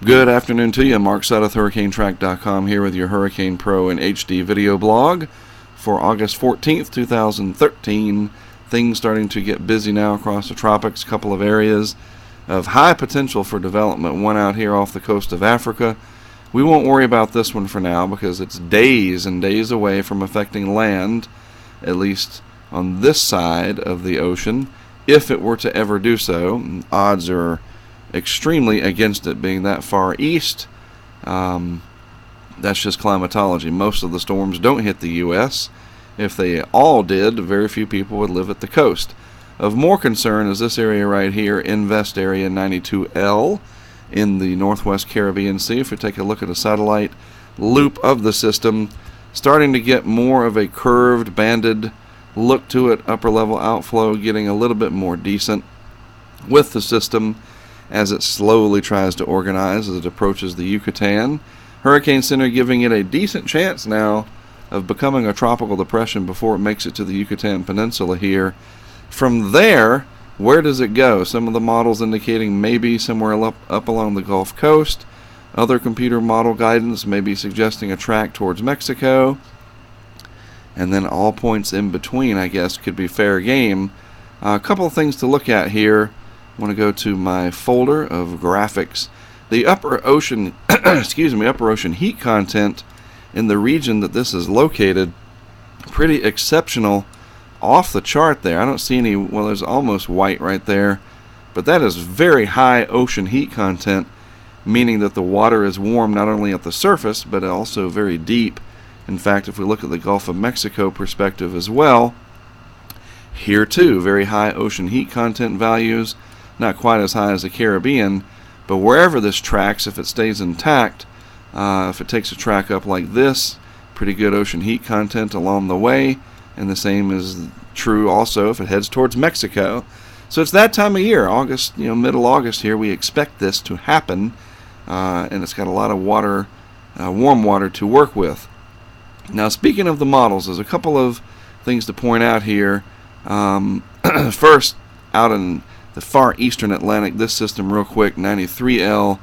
Good afternoon to you. Mark Sudduth, HurricaneTrack.com, here with your Hurricane Pro and HD video blog for August 14th, 2013. Things starting to get busy now across the tropics. A couple of areas of high potential for development. One out here off the coast of Africa. We won't worry about this one for now because it's days and days away from affecting land, at least on this side of the ocean, if it were to ever do so. Odds are extremely against it being that far east. That's just climatology. Most of the storms don't hit the U.S. If they all did, very few people would live at the coast. Of more concern is this area right here, Invest Area 92L in the Northwest Caribbean Sea. If we take a look at a satellite loop of the system, starting to get more of a curved, banded look to it, upper level outflow getting a little bit more decent with the system as it slowly tries to organize as it approaches the Yucatan. Hurricane Center giving it a decent chance now of becoming a tropical depression before it makes it to the Yucatan Peninsula here. From there, where does it go? Some of the models indicating maybe somewhere up along the Gulf Coast. Other computer model guidance may be suggesting a track towards Mexico. And then all points in between, I guess, could be fair game. A couple of things to look at here. I want to go to my folder of graphics. The upper ocean, upper ocean heat content in the region that this is located, pretty exceptional, off the chart there. I don't see any. Well, there's almost white right there, but that is very high ocean heat content, meaning that the water is warm not only at the surface but also very deep. In fact, if we look at the Gulf of Mexico perspective as well, here too, very high ocean heat content values. Not quite as high as the Caribbean, but wherever this tracks, if it stays intact, if it takes a track up like this, pretty good ocean heat content along the way, and the same is true also if it heads towards Mexico. So it's that time of year, August, middle August here, we expect this to happen, and it's got a lot of water, warm water to work with. Now, speaking of the models, there's a couple of things to point out here. First, out in the far eastern Atlantic, this system real quick, 93L,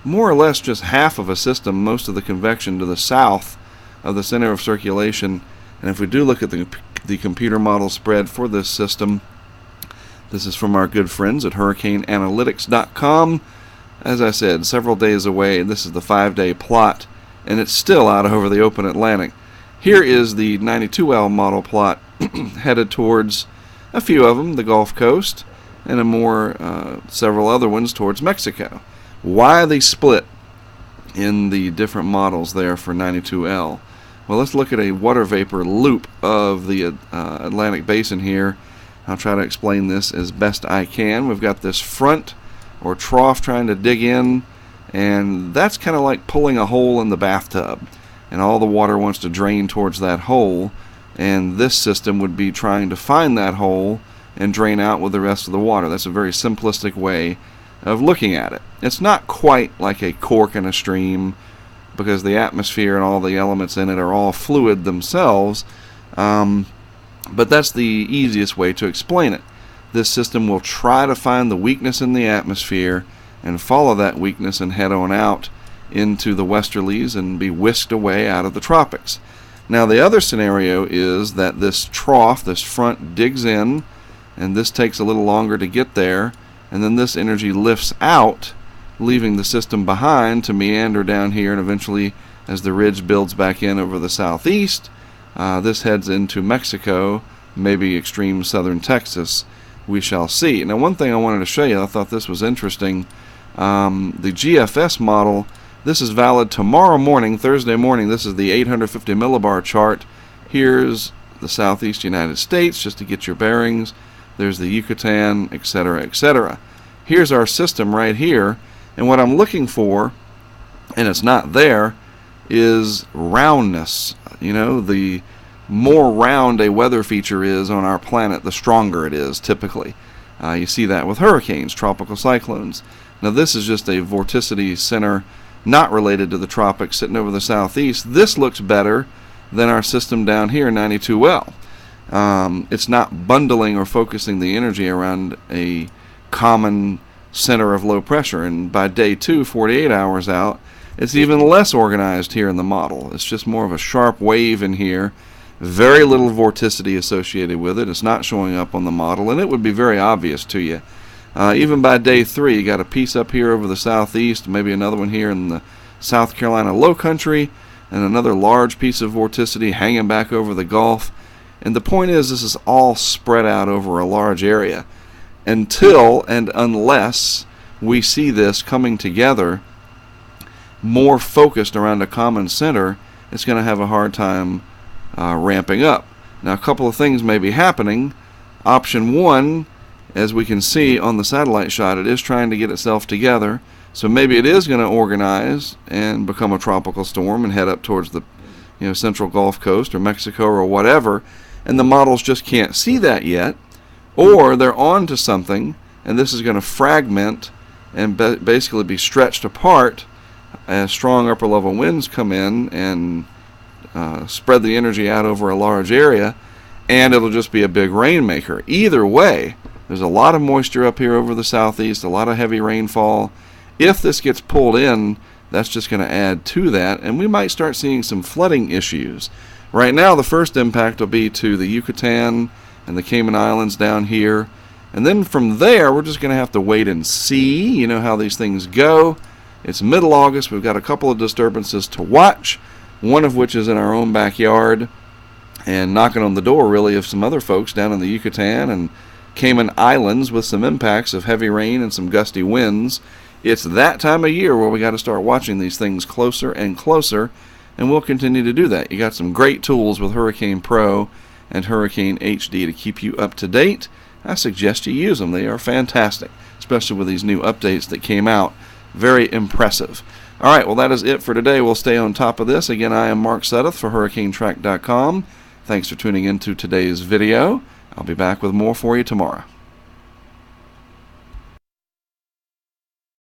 more or less just half of a system, most of the convection to the south of the center of circulation. And if we do look at the computer model spread for this system, this is from our good friends at HurricaneAnalytics.com. As I said, several days away. This is the 5-day plot, and it's still out over the open Atlantic. Here is the 92L model plot headed towards a few of them, the Gulf Coast, and several other ones towards Mexico. Why they split in the different models there for 92L? Well, let's look at a water vapor loop of the Atlantic Basin here. I'll try to explain this as best I can. We've got this front or trough trying to dig in, and that's kind of like pulling a hole in the bathtub, and all the water wants to drain towards that hole, and this system would be trying to find that hole and drain out with the rest of the water. That's a very simplistic way of looking at it. It's not quite like a cork in a stream because the atmosphere and all the elements in it are all fluid themselves, but that's the easiest way to explain it. This system will try to find the weakness in the atmosphere and follow that weakness and head on out into the westerlies and be whisked away out of the tropics. Now, the other scenario is that this trough, this front, digs in, and this takes a little longer to get there, and then this energy lifts out, leaving the system behind to meander down here, and eventually, as the ridge builds back in over the southeast, this heads into Mexico, maybe extreme southern Texas. We shall see. Now, one thing I wanted to show you, I thought this was interesting. The GFS model, this is valid tomorrow morning, Thursday morning. This is the 850 millibar chart. Here's the southeast United States, just to get your bearings. There's the Yucatan, etc., etc. Here's our system right here, and what I'm looking for, and it's not there, is roundness. The more round a weather feature is on our planet, the stronger it is, typically. You see that with hurricanes, tropical cyclones. Now, this is just a vorticity center not related to the tropics sitting over the southeast. This looks better than our system down here, 92L. It's not bundling or focusing the energy around a common center of low pressure. And by day 2, 48 hours out, it's even less organized here in the model. It's just more of a sharp wave in here. Very little vorticity associated with it. It's not showing up on the model, and it would be very obvious to you. Even by day 3, you got a piece up here over the southeast, maybe another one here in the South Carolina low country, and another large piece of vorticity hanging back over the Gulf. And the point is, this is all spread out over a large area. Until and unless we see this coming together more focused around a common center, it's going to have a hard time ramping up. Now, a couple of things may be happening. Option 1, as we can see on the satellite shot, it is trying to get itself together. So maybe it is going to organize and become a tropical storm and head up towards the central Gulf Coast or Mexico or whatever, and the models just can't see that yet. Or they're on to something, and this is going to fragment and basically be stretched apart as strong upper level winds come in and spread the energy out over a large area, and it'll just be a big rainmaker. Either way, there's a lot of moisture up here over the southeast, a lot of heavy rainfall. If this gets pulled in, that's just going to add to that, and we might start seeing some flooding issues. Right now, the first impact will be to the Yucatan and the Cayman Islands down here, and then from there, we're just going to have to wait and see, how these things go. It's middle August. We've got a couple of disturbances to watch, one of which is in our own backyard and knocking on the door, really, of some other folks down in the Yucatan and Cayman Islands with some impacts of heavy rain and some gusty winds. It's that time of year where we got to start watching these things closer and closer, and we'll continue to do that. You got some great tools with Hurricane Pro and Hurricane HD to keep you up to date. I suggest you use them. They are fantastic, especially with these new updates that came out. Very impressive. All right, well, that is it for today. We'll stay on top of this. Again, I am Mark Sudduth for HurricaneTrack.com. Thanks for tuning in to today's video. I'll be back with more for you tomorrow.